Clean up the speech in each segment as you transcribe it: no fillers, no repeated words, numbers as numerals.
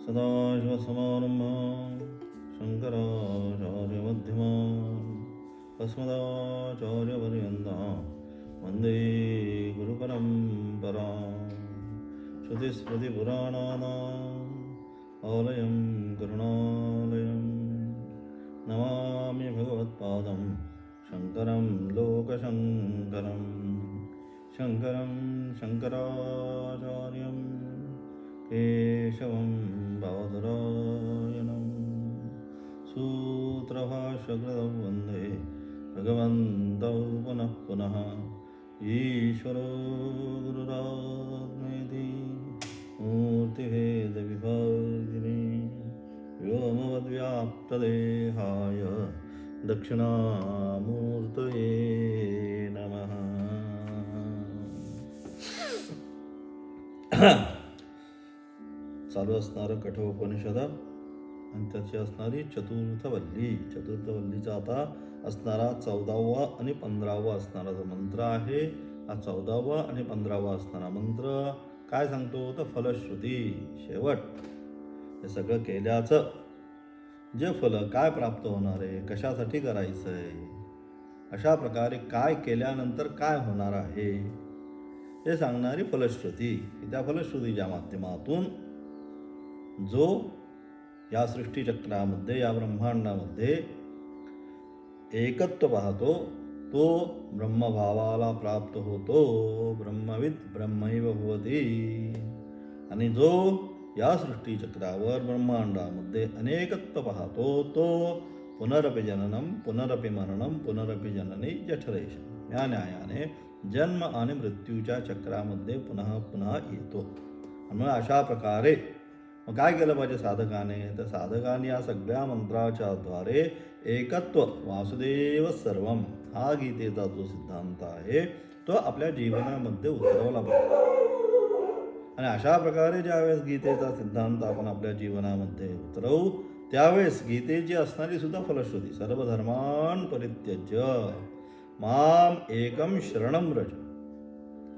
सदाशिवसमारम्भां शङ्कराचार्यमध्यमाम् अस्मदाचार्यपर्यन्तां वन्दे गुरुपरम्पराम्। श्रुतिस्मृतिपुराणानाम् आलयं करुणालयं नमामि भगवत्पादं शङ्करं लोकशङ्करं शङ्करं शङ्कराचार्यं केशवं बादरायणं सूत्रभाष्यकृतं वन्दे भगवन्तौ पुनः पुनः ईश्वरो गुरुरात्मेति मूर्तिभेदविभागिने व्योमवद्व्याप्तदेहाय दक्षिणामूर्तये नमः। चालू असणारं कठोपनिषद आणि त्याची असणारी चतुर्थवल्लीचा आता असणारा 14वा आणि 15वा असणारा जो मंत्र आहे, हा 14वा आणि 15वा असणारा मंत्र काय सांगतो तर फलश्रुती, शेवट. हे सगळं केल्याचं जे फल काय प्राप्त होणार आहे, कशासाठी करायचं आहे, अशा प्रकारे काय केल्यानंतर काय होणार आहे हे सांगणारी फलश्रुती. त्या फलश्रुतीच्या माध्यमातून जो या सृष्टीचक्रामध्ये, या ब्रह्मांडामध्ये एकत्व पाहतो तो ब्रह्मभावाला प्राप्त होतो. ब्रह्मविद ब्रह्मैव भवति. आणि जो या सृष्टीचक्रावर ब्रह्मांडामध्ये अनेकत्व पाहतो तो पुनरपि जननम पुनरपि मरणम पुनरपि जननी जठरेशम या न्यायाने जन्म आणि मृत्यूच्या चक्रामध्ये पुन्हा पुन्हा येतो. आणि अशा प्रकारे मग काय केलं पाहिजे साधकाने, तर साधकाने या सगळ्या मंत्राच्या द्वारे एकत्व वासुदेव सर्वम हा गीतेचा जो सिद्धांत आहे तो आपल्या जीवनामध्ये उतरवला पाहिजे. आणि अशा प्रकारे ज्यावेळेस गीतेचा सिद्धांत आपण आपल्या जीवनामध्ये उतरवू त्यावेळेस गीतेची असणारी सुद्धा फलश्रुती सर्वधर्मान् परित्यज्य माम एकम शरणम व्रज.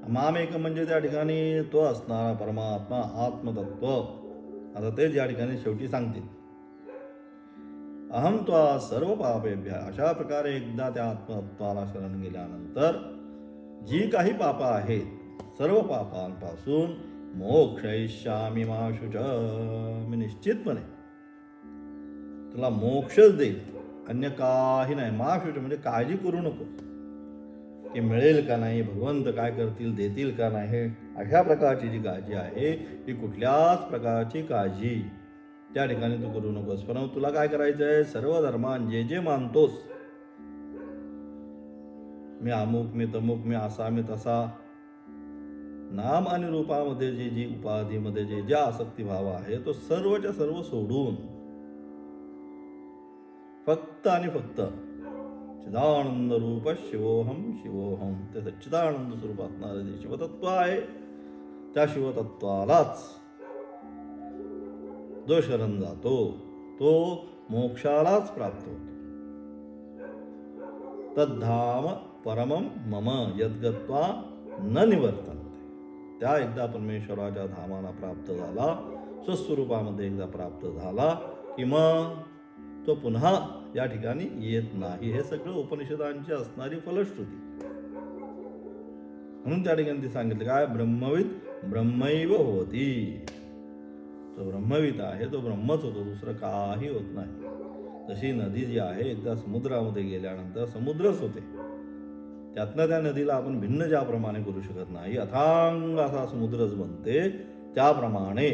माम एकम म्हणजे त्या ठिकाणी तो असणारा परमात्मा आत्मतत्व. आता तेच या ठिकाणी शेवटी सांगतील अहम त्वा सर्व पापेभ्य. अशा प्रकारे एकदा त्या आत्मतत्वाला शरण गेल्यानंतर जी काही पापं आहेत सर्व पापांपासून मोक्षयिष्यामि मा शुच. मी निश्चितपणे तुला मोक्षच देईल, अन्य काही नाही. मा शुच म्हणजे काळजी करू नको की मिळेल का नाही, भगवंत काय करतील, देतील का नाही, अशा प्रकारची जी काळजी आहे ती कुठल्याच प्रकारची काळजी त्या ठिकाणी तू करू नकोस. पण तुला काय करायचं आहे, सर्व धर्मान जे जे मानतोस, मी अमुक मी तमुक मी असा मी तसा, नाम आणि रूपामध्ये जी जी उपाधीमध्ये जे ज्या आसक्तीभाव आहे तो सर्वच्या सर्व सोडून फक्त आणि फक्त चिदानंद रूप शिवोहम शिवोहम, ते सच्चिदानंद स्वरूप असणारे जे शिवतत्व आहे त्या शिवतत्वालाच जो शरण जातो तो मोक्षालाच प्राप्त होतो. तद्धाम परमम मम यद्गत्वा न निवर्तन्ते. त्या एकदा परमेश्वराच्या धामाला प्राप्त झाला, स्वस्वरूपामध्ये एकदा प्राप्त झाला की मग तो पुन्हा या ठिकाणी येत नाही. हे सगळं उपनिषदांची असणारी फलश्रुती. म्हणून त्या ठिकाणी ते सांगितलं काय, ब्रह्मविद ब्रह्मैव होती. तो ब्रह्मविद आहे तो ब्रह्मच होतो, दुसरं काही होत नाही. जशी नदी जी आहे एकदा समुद्रामध्ये गेल्यानंतर समुद्रच होते, त्यातनं त्या नदीला आपण भिन्न ज्याप्रमाणे करू शकत नाही, अथांग असा समुद्रच बनते. त्याप्रमाणे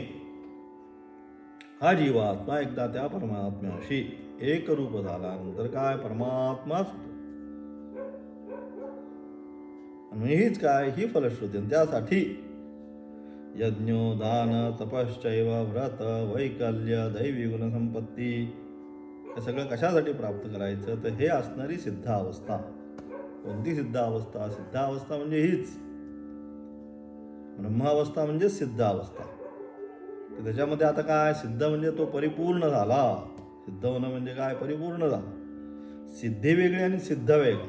हा जीवात्मा एकदा त्या परमात्म्याशी एकरूप झाल्यानंतर काय परमात्माच होतो. आणि हीच काय ही फलश्रुती. त्यासाठी यज्ञो दान तपश्चैव व्रत वैकल्य दैवी गुणसंपत्ती हे सगळं कशासाठी प्राप्त करायचं, तर हे असणारी सिद्ध अवस्था. कोणती सिद्ध अवस्था? सिद्ध अवस्था म्हणजे हीच ब्रह्मावस्था म्हणजे सिद्ध अवस्था. तर त्याच्यामध्ये आता काय, सिद्ध म्हणजे तो परिपूर्ण झाला. सिद्ध होणं म्हणजे काय, परिपूर्ण झाला. सिद्धी वेगळी आणि सिद्ध वेगळी.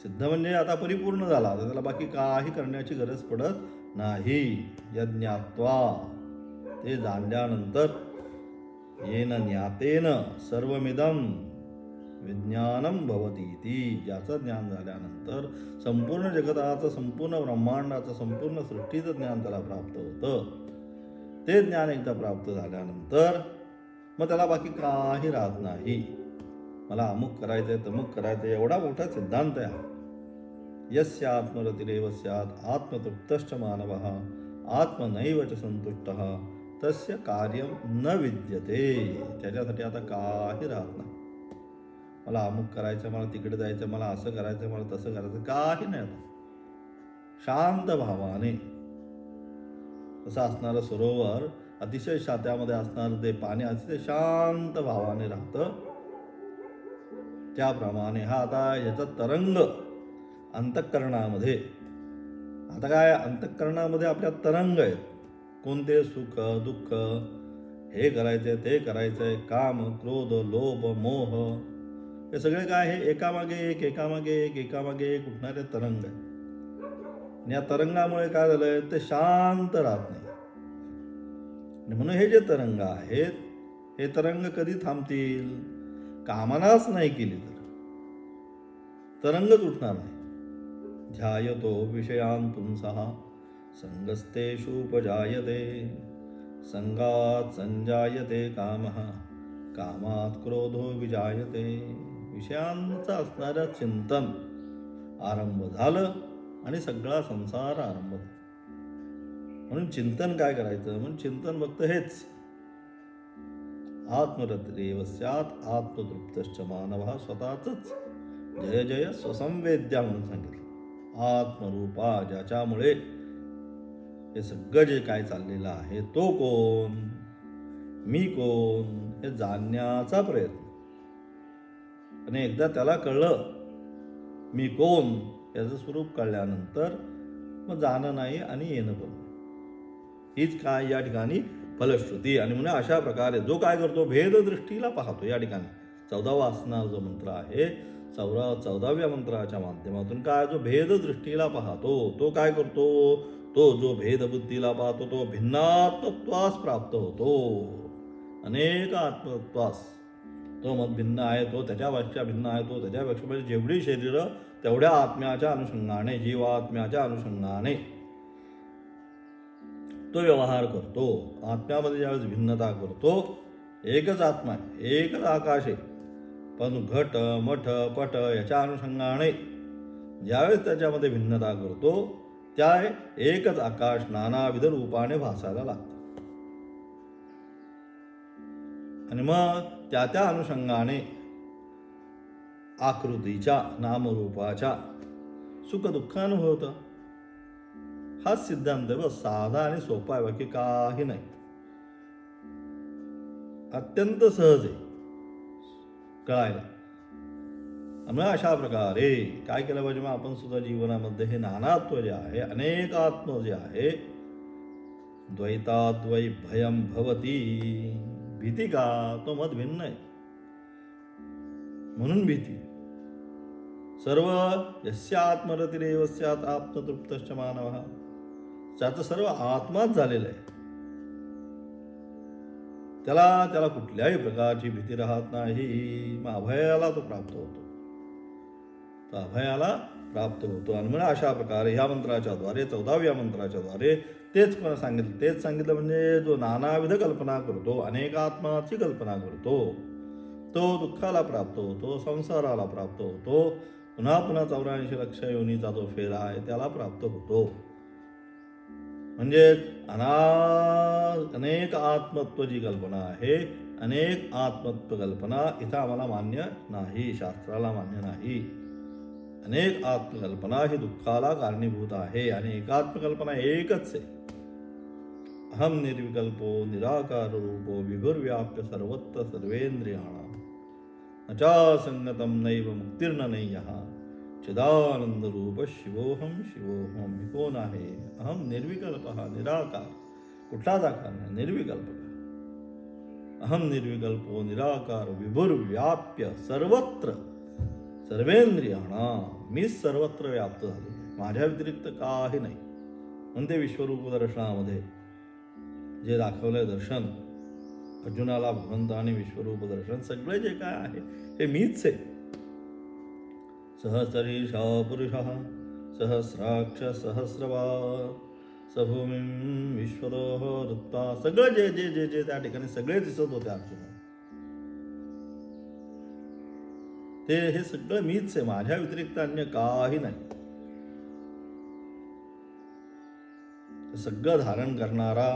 सिद्ध म्हणजे आता परिपूर्ण झाला, तर त्याला बाकी काही करण्याची गरज पडत नाही. यज्ञात्वा ते जाणल्यानंतर येन ज्ञातेन सर्वमिदं विज्ञानम भवती ती, ज्याचं ज्ञान झाल्यानंतर संपूर्ण जगताचं, संपूर्ण ब्रह्मांडाचं, संपूर्ण सृष्टीचं ज्ञान त्याला प्राप्त होतं. ते ज्ञान एकदा प्राप्त झाल्यानंतर मग त्याला बाकी काही राहत नाही. मला अमुक करायचंय, तमुक करायचंय, एवढा मोठा सिद्धांत आहे. यस्य आत्मरतिरेव स्यात् आत्मतृप्तश्च मानवः आत्मनैव च संतुष्टः तस्य कार्यम न विद्यते. त्याच्यासाठी आता काही राहत नाही. मला अमुक करायचं, मला तिकडे जायचं, मला असं करायचं, मला तसं करायचं, काही नाही. आता शांत भावाने तसं असणारं सरोवर, अतिशय त्यामध्ये असणारं ते पाणी अतिशय शांत भावाने राहतं. त्याप्रमाणे हा आता याचा तरंग अंतःकरणामध्ये, आता काय अंतःकरणामध्ये आपल्या तरंग आहेत. कोणते? सुख दुःख, हे करायचंय, ते करायचंय, काम क्रोध लोभ मोह, हे सगळे काय आहे? एकामागे एक एकामागे एक एकामागे एक उठणारे तरंग आहेत. आणि या तरंगामुळे काय झालंय? ते शांत राहत नाही. आणि म्हणून हे जे तरंग आहेत, हे तरंग कधी थांबतील? कामनाच नाही केली तर तरंगच उठणार नाही. ध्यायतो विषयान् पुंसः संगस्तेषुपजायते संगात् संजायते कामः कामात् क्रोधो विजायते. विषयांचं असणारं चिंतन आरंभ झालं आणि सगळा संसार आरंभ झाला. म्हणून चिंतन काय करायचं? म्हणून चिंतन फक्त हेच, आत्मरतिरेव स्यात् आत्मतृप्तश्च मानवः. स्वतःच जय जय स्वसंवेद्या म्हणून सांगितलं. आत्मरूपा, ज्याच्यामुळे हे सगळं जे काय चाललेलं आहे तो कोण, मी कोण, हे जाणण्याचा प्रयत्न. आणि एकदा त्याला कळलं मी कोण, याचं स्वरूप कळल्यानंतर मग जाणं नाही आणि येणं पण. हीच काय या ठिकाणी फलश्रुती. आणि म्हणून अशा प्रकारे जो काय करतो, भेददृष्टीला पाहतो. या ठिकाणी 14वा असणार जो मंत्र आहे, 14व्या मंत्राच्या माध्यमातून काय, जो भेददृष्टीला पाहतो तो काय करतो, तो जो भेदबुद्धीला पाहतो तो भिन्नात्मत्वास प्राप्त होतो. अनेक आत्मत्वास, तो मत भिन्न आहे, तो त्याच्यापेक्षा भिन्न आहे, तो त्याच्यापेक्षा, म्हणजे जेवढी शरीरं तेवढ्या आत्म्याच्या अनुषंगाने, जीवात्म्याच्या अनुषंगाने तो व्यवहार करतो. आत्म्यामध्ये ज्यावेळेस भिन्नता करतो, एकच आत्मा आहे, एकच आकाश आहे, पण घट मठ पट याच्या अनुषंगाने ज्यावेळेस त्याच्यामध्ये भिन्नता करतो, त्या एकच आकाश नानाविध रूपाने भासायला लागतं. आणि मग त्या अनुषंगाने आकृतीच्या नामरूपाच्या सुख दुःखानुभव होतं. हाच सिद्धांत आहे. बस साधा आणि सोपा आहे, बाकी काही नाही. अत्यंत सहज आहे कळायला. त्यामुळे अशा प्रकारे काय केलं पाहिजे? मग आपण सुद्धा जीवनामध्ये हे नानात्व जे आहे, अनेक आत्म जे आहे, द्वैताद्वै भयम भवती, भीती का? तो मत भिन्न आहे म्हणून भीती. सर्व यस्य आत्मरतिरेव स्यात् आत्मतृप्तश्च मानवः, त्याचं सर्व आत्माच झालेलं आहे, त्याला कुठल्याही प्रकारची भीती राहत नाही. मग अभयाला तो प्राप्त होतो, तर अभयाला प्राप्त होतो. आणि म्हणून अशा प्रकारे ह्या मंत्राच्या द्वारे, 14व्या मंत्राच्या द्वारे तेच सांगितलं. म्हणजे जो नानाविध कल्पना करतो, अनेक आत्माची कल्पना करतो, तो दुःखाला प्राप्त होतो, संसाराला प्राप्त होतो, पुन्हा 84 लक्ष योनीचा जो फेरा आहे त्याला प्राप्त होतो. म्हणजे अनेक आत्मत्व जी कल्पना आहे, अनेक आत्मत्व कल्पना इथं आम्हाला मान्य नाही, शास्त्राला मान्य नाही. अनेक आत्मकल्पना ही दुःखाला कारणीभूत आहे आणि एकात्मकल्पना एकच आहे. अहम निर्विकल्पो निराकार रूपो विभुर्व्याप्य सर्वत्र सर्वेंद्रियाणां नचा संगतम नैव मुक्तिर्न नय्यः चिदानंद रूप शिवोहम शिवोहम. मी कोण आहे? अहम निर्विकल्प, निराकार, कुठलाच आकार नाही, निर्विकल्प. अहम निर्विकल्पो निराकार विभुर्व्याप्य सर्वत्र सर्वेंद्रियाणां, मीच सर्वत्र व्याप्त झालो, माझ्या व्यतिरिक्त काही नाही. म्हणते विश्वरूप दर्शनामध्ये जे दाखवलंय दर्शन अर्जुनाला भगवंत आणि विश्वरूप दर्शन सगळे जे काय आहे हे मीच आहे. सहस्रीश पुरुष सहस्राक्ष सहस्रवार सभूमीं विश्वतो ऋत्वा सगळं जे जे जे जे त्या ठिकाणी सगळे दिसत होते अर्जुना ते हे सगळं मीच आहे. माझ्या व्यतिरिक्त अन्य काही नाही. सगळं धारण करणारा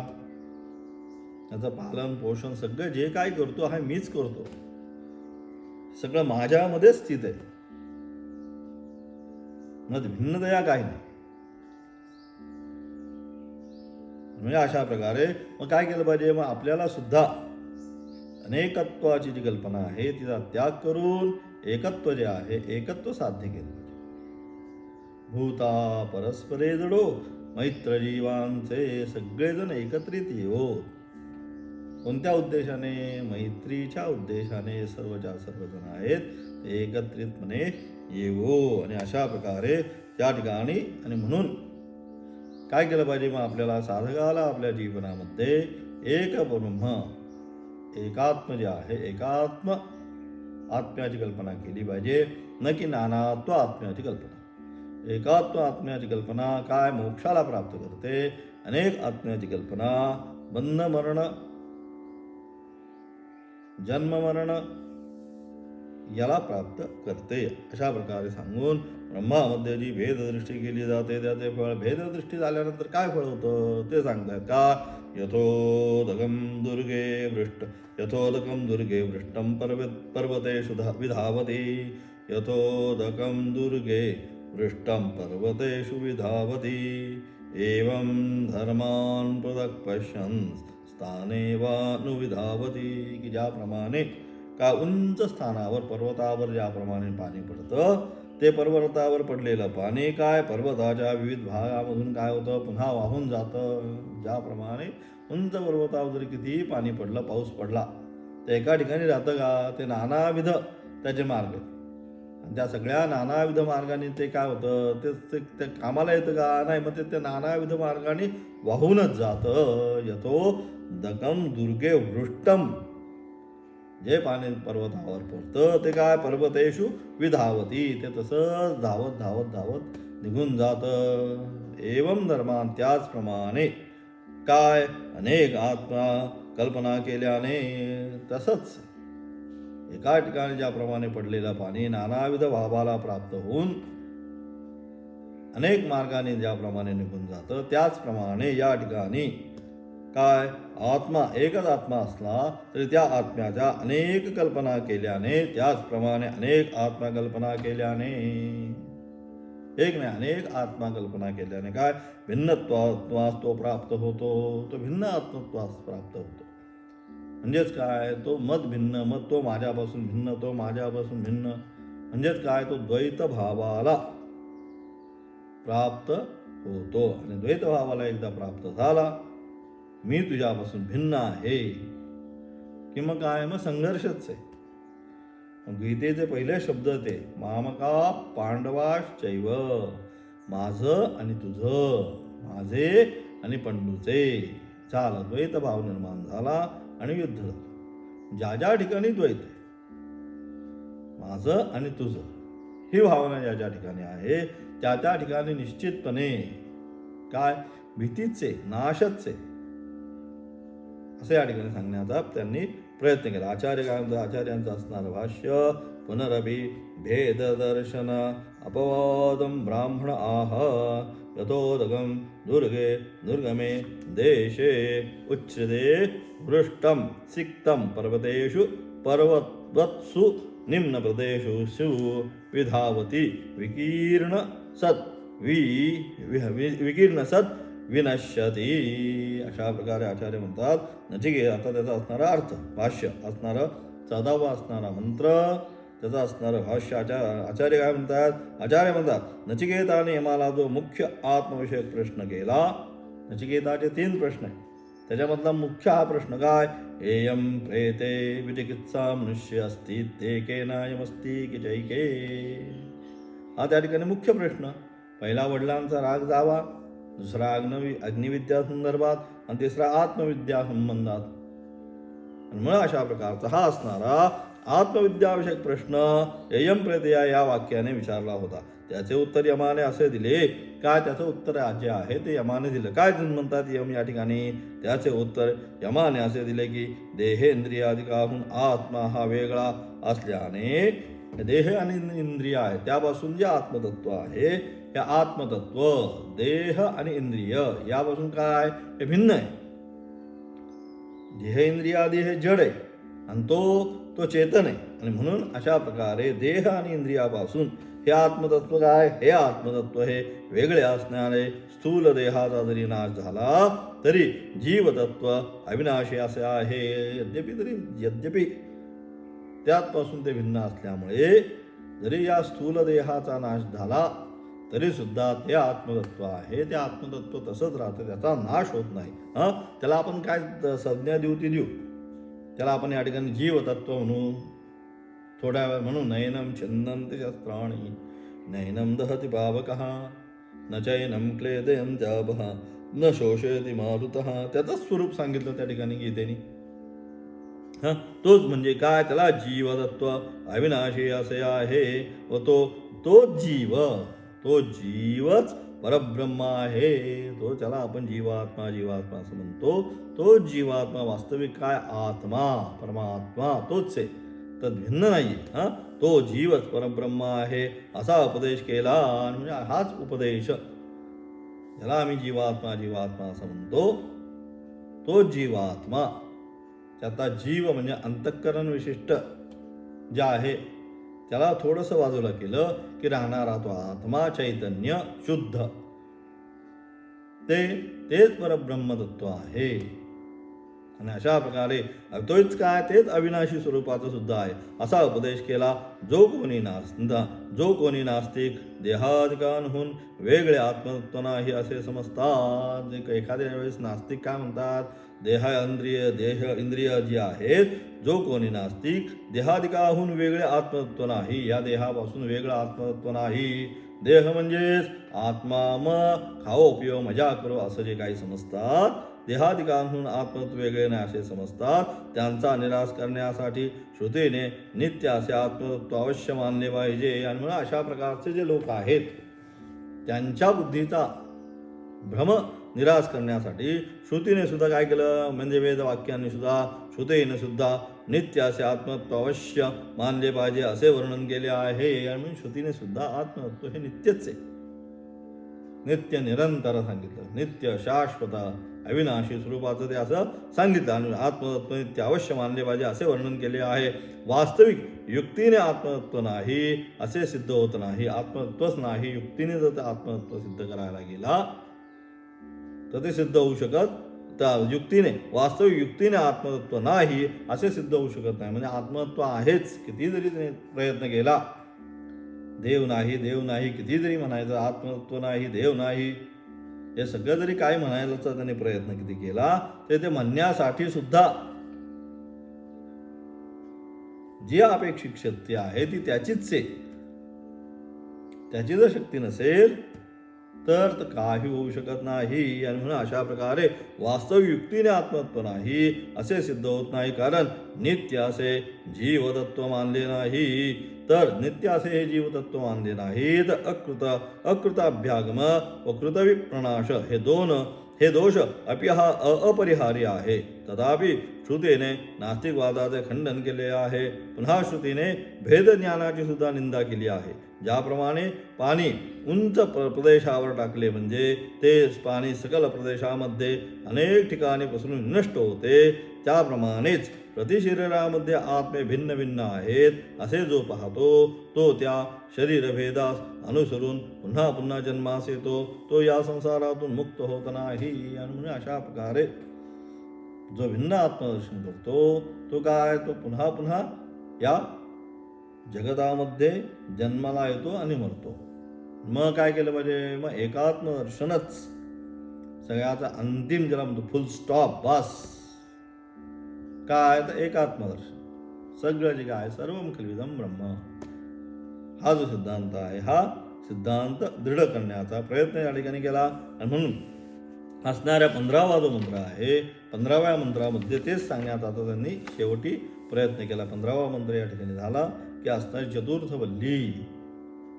त्याचं पालन पोषण सगळं जे काय करतो हा मीच करतो. सगळं माझ्यामध्ये स्थित आहे. मग भिन्नतया काही नाही. म्हणजे अशा प्रकारे मग काय केलं पाहिजे. मग आपल्याला सुद्धा अनेकत्वाची जी कल्पना आहे तिचा त्याग करून एकत्व जे आहे एकत्व साध्य केलं. भूता परस्परे जडो मैत्र जीवांचे सगळेजण एकत्रित येवोत. कोणत्या उद्देशाने. मैत्रीच्या उद्देशाने सर्वच्या सर्वजण आहेत ते एकत्रितपणे येवो. आणि अशा प्रकारे त्या ठिकाणी आणि म्हणून काय केलं पाहिजे. मग आपल्याला साधकाला आपल्या जीवनामध्ये एक ब्रह्म एकात्म जे आहे एकात्म आत्म्याची कल्पना केली पाहिजे. न की नानात्व आत्म्याची कल्पना. एकात्म आत्म्याची कल्पना काय मोक्षाला प्राप्त करते. अनेक आत्म्याची कल्पना बंध मरण जन्म मरण याला प्राप्त करते. अशा प्रकारे सांगून ब्रह्मामध्ये जी भेददृष्टी केली जाते त्याचे फळ भेददृष्टी झाल्यानंतर काय फळ होतं ते सांगतात का. यथोदकं दुर्गे वृष्टं पर्वतेषु विधावती. यथोदकं दुर्गे वृष्टं पर्वतेषु विधावती. एवं धर्मान् पृथक् पश्यन् स्थाने वा नुविधावती. की ज्याप्रमाणे का उंच स्थानावर पर्वतावर ज्याप्रमाणे पाणी पडतं ते पर्वतावर पडलेलं पाणी काय पर्वताच्या विविध भागामधून काय होतं पुन्हा वाहून जातं. ज्याप्रमाणे उंच पर्वतावर जर कितीही पाणी पडलं पाऊस पडला ते एका ठिकाणी राहतं का. ते नानाविध त्याचे मार्ग आणि त्या सगळ्या नानाविध मार्गाने ते काय होतं ते कामाला येतं का नाही. मग ते नानाविध मार्गाने वाहूनच जातं. यथो दकम दुर्गे वृष्टम जे पाणी पर्वतावर पडतं ते काय पर्वतेषु विधावती. ते तसंच धावत धावत धावत निघून जातं. एवं धर्मान त्याचप्रमाणे काय अनेक आत्मा कल्पना केल्याने तसंच एका ठिकाणी ज्याप्रमाणे पडलेलं पाणी नानाविध भावाला प्राप्त होऊन अनेक मार्गाने ज्याप्रमाणे निघून जातं त्याचप्रमाणे या ठिकाणी काय आत्मा एकच आत्मा असला तरी त्या आत्म्याच्या अनेक कल्पना केल्याने त्याचप्रमाणे अनेक आत्मा कल्पना केल्याने एक नाही अनेक आत्मा कल्पना केल्याने काय भिन्नत्वास तो प्राप्त होतो. तो भिन्न आत्मत्वास प्राप्त होतो. म्हणजेच काय तो मत भिन्न मत तो माझ्यापासून भिन्न तो माझ्यापासून भिन्न म्हणजेच काय तो द्वैत भावाला प्राप्त होतो. आणि द्वैत भावाला एकदा प्राप्त झाला मी तुझ्यापासून भिन्न आहे की मग काय मग संघर्षच आहे. गीतेचे पहिले शब्द ते मामका पांडवाश्चैव माझं आणि तुझं माझे आणि पंडूचे झालं. द्वैत भाव निर्माण झाला आणि युद्ध झालं. ज्या ज्या ठिकाणी द्वैत माझं आणि तुझं ही भावना ज्या ज्या ठिकाणी आहे त्या त्या ठिकाणी निश्चितपणे काय भीतीचे नाशच आहे असे या ठिकाणी सांगण्याचा त्यांनी प्रयत्न केला. आचार्य काय म्हणतात आचार्यांचं असणारं भाष्य पुनरपि भेद दर्शन अपवादम ब्राह्मण आह यथोदकं दुर्गे दुर्गमे देशे उच्यते वृष्टं सिक्तं पर्वतेषु पर्वतवत्सु निम्न प्रदेशेषु विधावती विकीर्ण सत् विनश्यती. अशा प्रकारे आचार्य म्हणतात नचिकेत. आता त्याचा असणारा अर्थ भाष्य असणारं 14वा असणारा मंत्र त्याचा असणारं भाष्य आचार्य काय म्हणतात आचार्य म्हणतात नचिकेताने मला जो मुख्य आत्मविषयक प्रश्न केला. नचिकेताचे 3 प्रश्न आहेत त्याच्यामधला मुख्य हा प्रश्न काय एयम प्रेते विचिकित्सा मनुष्य अस्ति ते केनायमस्ति की जैके. हा त्या ठिकाणी मुख्य प्रश्न. पहिला वडिलांचा राग जावा दुसरा अग्निविद्या संदर्भात आणि तिसरा आत्मविद्या संबंधात. आणि मग अशा प्रकारचा हा असणारा आत्मविद्याविषयक प्रश्न ययम प्रतया या वाक्याने विचारला होता. त्याचे उत्तर यमाने असे दिले. काय त्याचं उत्तर जे आहे ते यमाने दिलं. काय म्हणतात यम या ठिकाणी? त्याचे उत्तर यमाने असे दिले की देहेंद्रियादिकाहून आत्मा हा वेगळा असल्याने देह आणि इंद्रिय आहे त्यापासून जे आत्मतत्व आहे हे आत्मतत्व देह आणि इंद्रिय यापासून काय हे भिन्न आहे. देह इंद्रियादी हे जड आहे आणि तो चेतन आहे. आणि म्हणून अशा प्रकारे देह आणि इंद्रियापासून हे आत्मतत्व काय हे आत्मतत्व हे वेगळे असणारे स्थूल देहाचा जरी नाश झाला तरी जीवतत्व अविनाशी असे आहे. यद्यपि त्यापासून ते भिन्न असल्यामुळे जरी या स्थूल देहाचा नाश झाला तरी सुद्धा ते आत्मतत्व आहे ते आत्मतत्व तसंच राहतं. त्याचा नाश होत नाही. त्याला आपण काय संज्ञा देऊ ती देऊ. त्याला आपण या ठिकाणी जीवतत्व म्हणू. थोड्या वेळ म्हणू नयनम छिन्नन्ति शस्त्राणि नयनम दहति पावकः न चैनम क्लेदयन्त्यापः न शोषयति मारुतः. त्याचंच स्वरूप सांगितलं त्या ठिकाणी गीतेने. तोच म्हणजे काय त्याला जीवतत्व अविनाशी असे आहे. व तो जीवच परब्रह्म आहे. तो त्याला आपण जीवात्मा असं म्हणतो. तो जीवात्मा वास्तविक काय आत्मा परमात्मा तोच आहे तर भिन्न नाही. तो जीवच परब्रह्म आहे असा उपदेश केला. म्हणजे हाच उपदेश ज्याला आम्ही जीवात्मा असं म्हणतो तो जीवात्मा. त्याचा जीव म्हणजे अंतःकरण विशिष्ट जे आहे त्याला थोडंसं बाजूला केलं की राहणारा तो आत्मा चैतन्य शुद्ध तेच परब्रह्मतत्व आहे. आणि अशा प्रकारे तोच काय तेच अविनाशी स्वरूपाचं सुद्धा आहे असा उपदेश केला. जो कोणी नास्तिक देहादिकांहून वेगळे आत्मतत्व नाही असे समजतात. जे एखाद्या वेळेस नास्तिक काय म्हणतात देह इंद्रिय जी आहेत जो कोणी नास्तिक देहादिकाहून वेगळे आत्मतत्व नाही या देहापासून वेगळं आत्मतत्व नाही. देह म्हणजेच आत्मा मग खाओ पिओ मजा करो असं जे काही समजतात देहादिकांहून आत्मतत्व वेगळे नाही असे समजतात त्यांचा निराश करण्यासाठी श्रुतीने नित्य असे आत्मतत्व अवश्य मानले पाहिजे. आणि म्हणून अशा प्रकारचे जे लोक आहेत त्यांच्या बुद्धीचा भ्रम निराश करण्यासाठी श्रुतीने सुद्धा काय केलं म्हणजे वेदवाक्यांनी सुद्धा श्रुतीने सुद्धा नित्य असे आत्मतत्व अवश्य मानले पाहिजे असे वर्णन केले आहे. आणि म्हणून श्रुतीने सुद्धा आत्मतत्व हे नित्यच आहे. नित्य निरंतर सांगितलं. नित्य शाश्वत अविनाशी स्वरूपाचं ते असं सांगितलं. आणि आत्मतत्व नित्य अवश्य मानले पाहिजे असे वर्णन केले आहे. वास्तविक युक्तीने आत्मतत्व नाही असे सिद्ध होत नाही. आत्मतत्वच नाही युक्तीने जर आत्मतत्व सिद्ध करायला गेला तर ते सिद्ध होऊ शकत तर वास्तविक युक्तीने आत्मतत्व नाही असे सिद्ध होऊ शकत नाही. म्हणजे आत्मतत्व आहेच किती जरी त्याने प्रयत्न केला. देव नाही किती जरी म्हणायचं आत्मतत्व नाही देव नाही हे सगळं जरी काय म्हणायचा त्याने प्रयत्न किती केला ते म्हणण्यासाठी सुद्धा जी अपेक्षित शक्ती आहे ती त्याचीच आहे. त्याची जर शक्ती नसेल तर काही होऊ शकत नाही. आणि म्हणून अशा प्रकारे वास्तविक युक्तीने आत्मतत्व नाही असे सिद्ध होत नाही. कारण नित्य असे जीवतत्व मानले नाही तर नित्य असे हे जीवतत्व मानले नाही तर अकृत अभ्यागम व कृतविप्रणाश हे दोष अपरिहार्य आहे. तथापि श्रुतीने नास्तिकवादाचे खंडन केले आहे. पुन्हा श्रुतीने भेदज्ञानाची सुद्धा निंदा केली आहे. ज्याप्रमाणे पाणी उंच प्रदेशावर टाकले म्हणजे ते पाणी सकल प्रदेशामध्ये अनेक ठिकाणी पसरून नष्ट होते त्याप्रमाणेच प्रतिशरीरामध्ये आत्मे भिन्न भिन्न आहेत असे जो पाहतो तो त्या शरीरभेदास अनुसरून पुन्हा पुन्हा जन्मास येतो. तो या संसारातून मुक्त होत नाही. आणि म्हणून अशा प्रकारे जो भिन्न आत्मदर्शन करतो तो काय तो पुन्हा पुन्हा या जगतामध्ये जन्माला येतो आणि मरतो. मग काय केलं पाहिजे मग एकात्मदर्शनच सगळ्याचा अंतिम ज्याला म्हणतो फुल स्टॉप बस काय तर एकात्मदर्शन सगळं जे काय सर्वम खल्विदम ब्रह्म हा जो सिद्धांत आहे हा सिद्धांत दृढ करण्याचा प्रयत्न या ठिकाणी केला. आणि म्हणून असणाऱ्या 15वा जो मंत्र आहे, 15व्या मंत्रामध्ये तेच सांगण्यात आता त्यांनी शेवटी प्रयत्न केला. 15वा मंत्र या ठिकाणी झाला की असणारी चतुर्थ वल्ली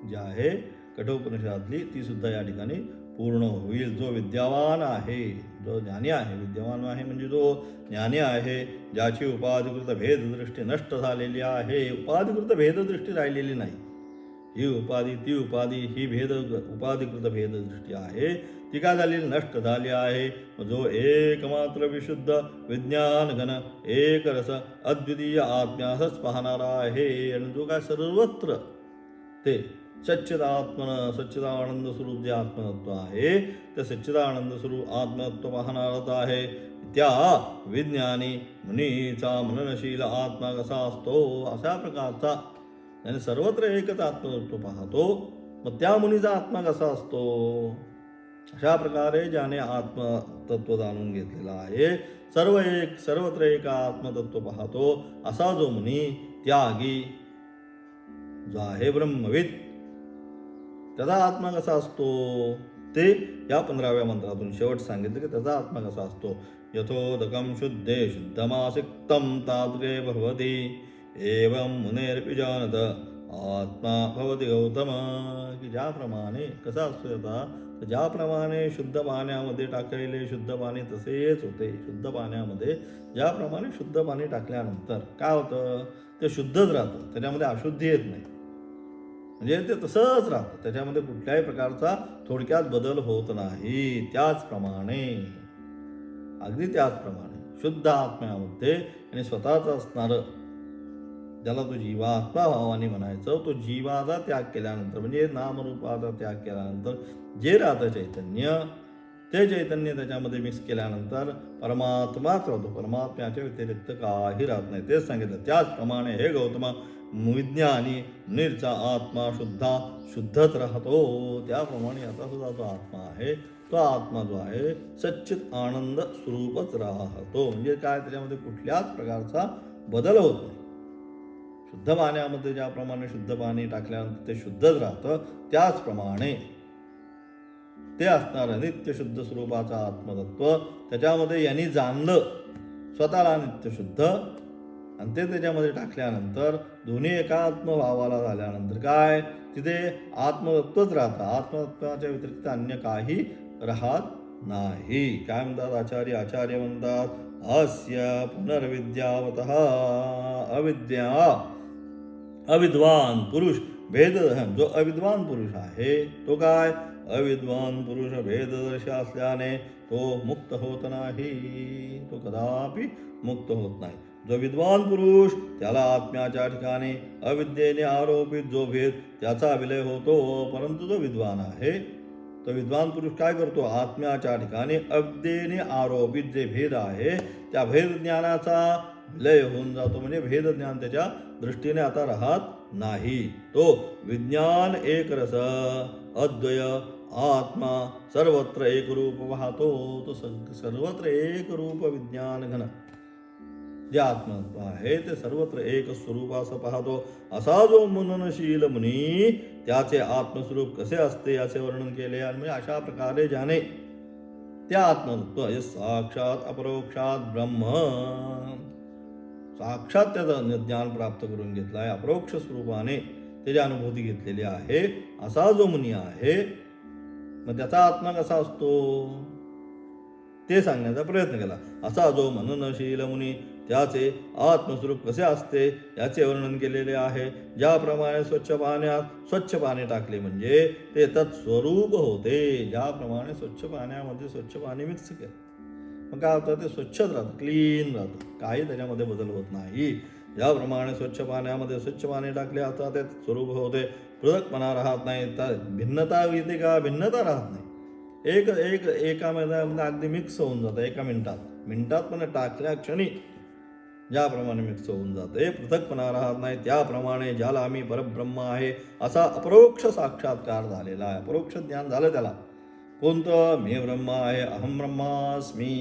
जी आहे कठोपनिषदातली ती सुद्धा या ठिकाणी पूर्ण होईल. जो विद्यावान आहे, जो ज्ञानी आहे, विद्यमान आहे म्हणजे जो ज्ञानी आहे, ज्याची उपाधिकृत भेददृष्टी नष्ट झालेली आहे. उपाधिकृत भेददृष्टी राहिलेली नाही. ही उपाधी ती उपाधी ही उपाधिकृत भेददृष्टी आहे, ती काय झालेली नष्ट झाली आहे. जो एकमात्र विशुद्ध विज्ञान घन एक रस अद्वितीय आत्म्यासच पाहणारा आहे आणि जो काय सर्वत्र ते सच्चिदानंद स्वरूप जे आत्मतत्व आहे, ते सच्चिदानंद स्वरूप आत्मतत्व पाहणारच आहे. त्या विज्ञानी मुनीचा मननशील आत्मा कसा असतो, अशा प्रकारचा आणि सर्वत्र एकच आत्मतत्व पाहतो. मग त्या मुनीचा आत्मा कसा असतो, अशा प्रकारे ज्याने आत्मतत्व जाणून घेतलेला आहे, सर्वत्र एक आत्मतत्व पाहतो असा जो मुनी त्यागी जो आहे ब्रह्मविद, त्याचा आत्मा कसा असतो ते या 15व्या मंत्रातून शेवट सांगितलं की त्याचा आत्मा कसा असतो. यथोदकं शुद्धे शुद्धमासिक्तं तादृगे भवति एवं मुनेरपि जानत आत्मा भवति गौतम. की ज्याप्रमाणे कसा असतो आता, तर ज्याप्रमाणे शुद्ध पाण्यामध्ये टाकलेले शुद्ध पाणी तसेच होते. शुद्ध पाण्यामध्ये ज्याप्रमाणे शुद्ध पाणी टाकल्यानंतर काय होतं, ते शुद्धच राहतं, त्याच्यामध्ये अशुद्धी येत नाही. म्हणजे ते तसंच राहतं, त्याच्यामध्ये कुठल्याही प्रकारचा थोडक्यात बदल होत नाही. त्याचप्रमाणे अगदी त्याचप्रमाणे शुद्ध आत्म्यामध्ये आणि स्वतःचं असणारं ज्याला तो जीवात्मा भावाने म्हणायचं, तो जीवाचा त्याग केल्यानंतर म्हणजे नामरूपाचा त्याग केल्यानंतर जे राहतं चैतन्य, ते चैतन्य त्याच्यामध्ये मिक्स केल्यानंतर परमात्माच राहतो. परमात्म्याच्या व्यतिरिक्त काही राहत नाही. तेच सांगितलं. त्याचप्रमाणे हे गौतमा विज्ञानी मुनीचा आत्मा शुद्धच राहतो. त्याप्रमाणे आता सुद्धा जो आत्मा आहे, तो आत्मा जो आहे सच्चित आनंद स्वरूपच राहतो. म्हणजे काय, त्याच्यामध्ये कुठल्याच प्रकारचा बदल होत नाही. शुद्ध पाण्यामध्ये ज्याप्रमाणे शुद्ध पाणी टाकल्यानंतर ते शुद्धच राहतं, त्याचप्रमाणे ते असणारं नित्य शुद्ध स्वरूपाचं आत्मतत्व त्याच्यामध्ये यांनी जाणलं स्वतःला नित्यशुद्ध, आणि ते त्याच्यामध्ये टाकल्यानंतर दोन्ही एकात्मभावाला झाल्यानंतर काय, तिथे आत्मतत्वच राहतं. आत्मतत्वाच्या व्यतिरिक्त अन्य काही राहत नाही. काय म्हणतात आचार्य म्हणतात, अस्य पुनर्विद्यावतः अविद्वान पुरुष भेद. जो अविद्वान पुरुष आहे तो काय, अविद्वान पुरुष भेददर्शी असल्याने तो मुक्त होत नाही. तो कदापि मुक्त होत नाही. जो विद्वान पुरुष त्याला आत्म्याच्या ठिकाणी अविद्येने आरोपित जो भेद त्याचा विलय होतो. परंतु जो विद्वान आहे, तो विद्वान पुरुष काय करतो, आत्म्याच्या ठिकाणी अविद्येने आरोपित जे भेद आहे त्या भेद ज्ञानाचा विलय होऊन जातो. म्हणजे भेद ज्ञान त्याच्या दृष्टीने आता राहत नाही. तो विज्ञान एक रस अद्वय आत्मा सर्वत्र एक रूप पाहतो. तो सर्वत्र एक रूप विज्ञान घन जे आत्मतत्व आहे ते सर्वत्र एक स्वरूप असं पाहतो. असा जो मननशील मुनी त्याचे आत्मस्वरूप कसे असते याचे वर्णन केले. आणि म्हणजे अशा प्रकारे ज्याने त्या आत्मतत्व साक्षात अपरोक्षात ब्रह्म साक्षात त्याचं ज्ञान प्राप्त करून घेतलं आहे, अपरोक्ष स्वरूपाने त्याची अनुभूती घेतलेली आहे, असा जो मुनी आहे, मग त्याचा आत्मा कसा असतो ते सांगण्याचा प्रयत्न केला. असा जो मननशील मुनी त्याचे आत्मस्वरूप कसे असते याचे वर्णन केलेले आहे. ज्याप्रमाणे स्वच्छ पाणी टाकले म्हणजे ते तत्स्वरूप होते. ज्याप्रमाणे स्वच्छ पाण्यामध्ये स्वच्छ पाणी मिक्स केलं मग काय होतं, ते स्वच्छच राहतं, क्लीन राहतं, काही त्याच्यामध्ये बदल होत नाही. ज्याप्रमाणे स्वच्छ पाण्यामध्ये स्वच्छ पाणी टाकले आता ते स्वरूप होते, पृथकपणा राहत नाही. तर भिन्नता येते का, भिन्नता राहत नाही. एका महिन्यामध्ये अगदी मिक्स होऊन जातं. एका मिनिटात पण टाकल्या क्षणी ज्याप्रमाणे मिक्स होऊन जाते, पृथकपणा राहत नाही. त्याप्रमाणे ज्याला आम्ही परब्रह्म आहे असा अपरोक्ष साक्षात्कार झालेला आहे, अपरोक्ष ज्ञान झालं त्याला. कोणतं, मी ब्रह्म आहे, अहम ब्रह्मास्मी,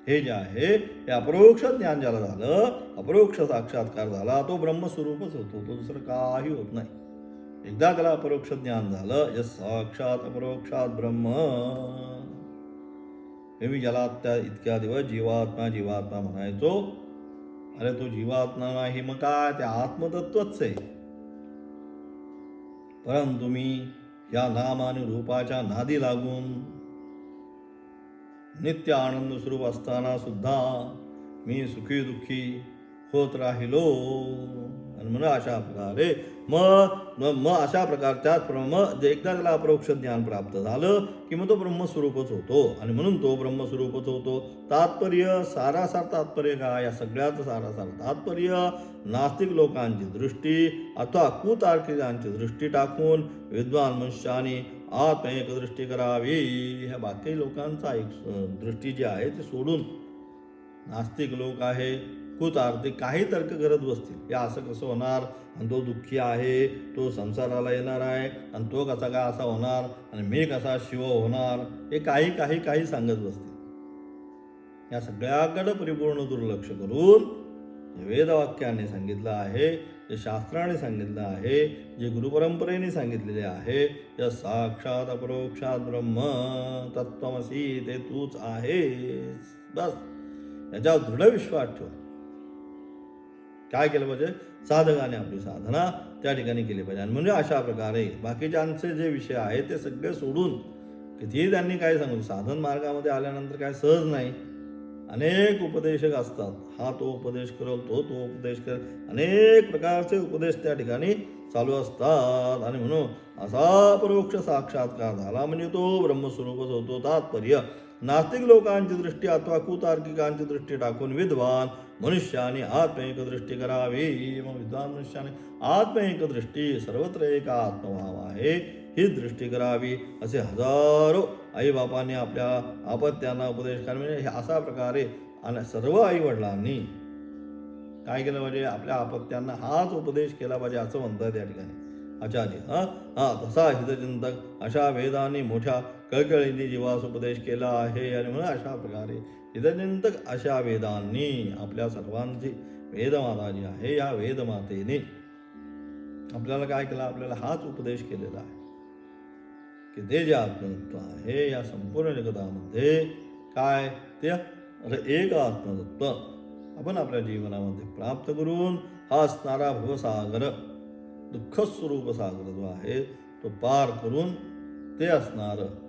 हे जे आहे हे अपरोक्ष ज्ञान ज्याला झालं, अपरोक्ष साक्षात्कार झाला, तो ब्रह्मस्वरूपच होतो, तो दुसरं काही होत नाही. एकदा त्याला अपरोक्ष ज्ञान झालं, यस साक्षात अपरोक्षात ब्रह्म, मी ज्याला त्या इतक्या दिवस जीवात्मा जीवात्मा म्हणायचो, अरे तो जीवात्मा नाही मग काय, ते आत्मतत्वच आहे. परंतु मी या नाम आणि रूपाच्या नादी लागून नित्य आनंद स्वरूप असताना सुद्धा मी सुखी दुःखी होत राहिलो. आणि म्हणून अशा प्रकारे मग अशा प्रकार त्याचप्रमाणे एकदा त्याला अपरोक्ष ज्ञान प्राप्त झालं की मग तो ब्रह्मस्वरूपच होतो. आणि म्हणून तो ब्रह्मस्वरूपच होतो. तात्पर्य, सारासार तात्पर्य काय, या सगळ्याचं सारासार तात्पर्य नास्तिक लोकांची दृष्टी अथवा कुतार्किकांची दृष्टी टाकून विद्वान मनुष्याने आत्मैक दृष्टी करावी. ह्या बाकी लोकांचा एक दृष्टी जी आहे ती सोडून, नास्तिक लोक आहे, कुतार्किक काही तर्क करत बसतील, या असं कसं होणार, आणि तो दुःखी आहे, तो संसाराला येणार आहे, आणि तो कसा काय असा होणार, आणि मी कसा शिव होणार, हे काही सांगत बसतील. या सगळ्याकडे परिपूर्ण दुर्लक्ष करून जे वेदवाक्याने सांगितलं आहे, जे शास्त्राने सांगितलं आहे, जे गुरुपरंपरेने सांगितलेले आहे, या साक्षात अपरोक्षात ब्रह्म तत्त्वमसी ते तूच आहेस, बस याच्यावर दृढ विश्वास ठेव. काय केलं पाहिजे, साधकाने आपली साधना त्या ठिकाणी केली पाहिजे. आणि म्हणजे अशा प्रकारे बाकीच्यांचे जे विषय आहेत ते सगळे सोडून, कितीही त्यांनी काय सांगू, साधन मार्गामध्ये आल्यानंतर काय सहज नाही, अनेक उपदेशक असतात, हा तो उपदेश करेल, तो उपदेश करेल, अनेक प्रकारचे उपदेश त्या ठिकाणी चालू असतात. आणि म्हणून असा परोक्ष साक्षात्कार झाला म्हणजे तो ब्रह्मस्वरूपच होतो. तात्पर्य, नास्तिक लोकांची दृष्टी अथवा कुतार्किकांची दृष्टी टाकून विद्वान मनुष्याने आत्मैक दृष्टी करावी. मग विद्वान मनुष्याने आत्मैक दृष्टी, सर्वत्र एक आत्मभाव आहे, ही दृष्टी करावी. असे हजारो आईबापांनी आपल्या अपत्यांना उपदेश करावे. म्हणजे अशा प्रकारे सर्व आईवडिलांनी काय केलं पाहिजे, आपल्या अपत्यांना हाच उपदेश केला पाहिजे असं म्हणतात या ठिकाणी आचार्य. तसा हितचिंतक अशा वेदांनी मोठ्या कळकळीने जीवास उपदेश केला आहे. आणि म्हणून अशा प्रकारे हितचिंतक अशा वेदांनी आपल्या सर्वांची वेदमाता जी आहे, या वेदमातेने आपल्याला काय केलं, आपल्याला हाच उपदेश केलेला आहे की ते जे आत्मतत्व आहे या संपूर्ण जगतामध्ये काय, ते एक आत्मतत्व आपण आपल्या जीवनामध्ये प्राप्त करून हा असणारा भवसागर, दुःखस्वरूप सागर जो आहे तो पार करून ते असणारं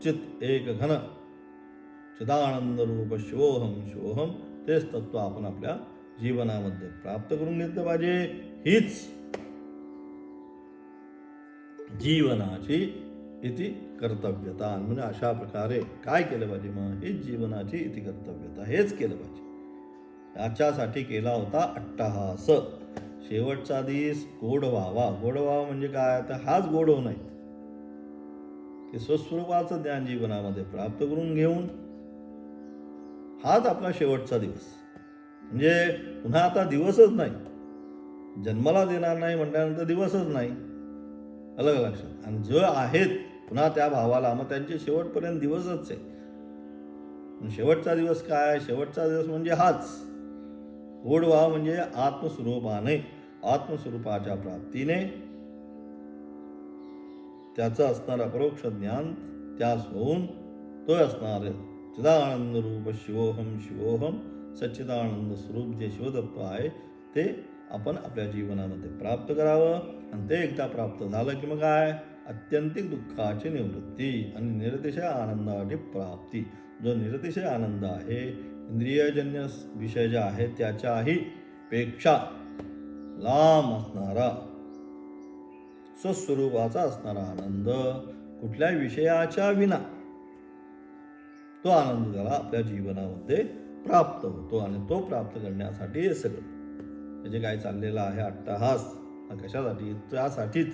चित एक घन चिदानंद रूप शिवोहम तेच तत्व आपण आपल्या जीवनामध्ये प्राप्त करून घेतलं पाहिजे. हीच जीवनाची इति कर्तव्यता. म्हणजे अशा प्रकारे काय केलं पाहिजे, मग हीच जीवनाची इति कर्तव्यता, हेच केलं पाहिजे. याच्यासाठी केला होता अट्टहास. शेवटचा दिस गोड व्हावा. गोड व्हावा म्हणजे काय, तर हाच गोड होऊ नये की स्वस्वरूपाचं ज्ञान जीवनामध्ये प्राप्त करून घेऊन हाच आपला शेवटचा दिवस. म्हणजे पुन्हा आता दिवसच नाही, जन्माला देणार नाही म्हटल्यानंतर दिवसच नाही, अलग लक्षात. आणि जो आहेत पुन्हा त्या भावाला, मग त्यांचे शेवटपर्यंत दिवसच आहे. शेवटचा दिवस काय, शेवटचा दिवस म्हणजे हाच गोड व्हा. म्हणजे आत्मस्वरूपाने, आत्मस्वरूपाच्या प्राप्तीने त्याचं असणारं अपरोक्ष ज्ञान त्यास होऊन तो असणार चिदानंद रूप शिवोहम सच्चिदानंद स्वरूप जे शिवतत्व आहे ते आपण आपल्या जीवनामध्ये प्राप्त करावं. आणि ते एकदा प्राप्त झालं की मग काय, अत्यंतिक दुःखाची निवृत्ती आणि निरतिशय आनंदाची प्राप्ती. जो निरतिशय आनंद आहे, इंद्रियजन्य विषय जे आहेत त्याच्याही पेक्षा लांब असणारा, स्वस्वरूपाचा असणारा आनंद, कुठल्याही विषयाच्या विना तो आनंद त्याला आपल्या जीवनामध्ये प्राप्त होतो. आणि तो प्राप्त करण्यासाठी हे सगळं जे काय चाललेलं आहे अट्टहास, हा कशासाठी, त्यासाठीच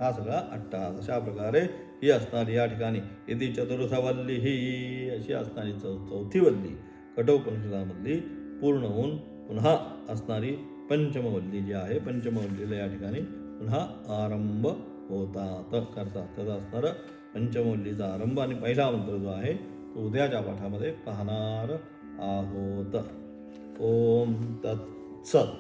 हा सगळा अट्टहास. अशा प्रकारे ही असणारी या ठिकाणी इति चतुर्थवल्ली ही अशी असणारी चौथी वल्ली कठोपनिषदामधली पूर्ण होऊन पुन्हा असणारी पंचमवल्ली जी आहे, पंचमवल्लीला या ठिकाणी पुन्हा आरंभ होतात करतात. त्याचा असणारं पंचमवल्लीचा आरंभ आणि पहिला मंत्र जो आहे तो उद्याच्या पाठामध्ये पाहणार आहोत. ओम तत्सत.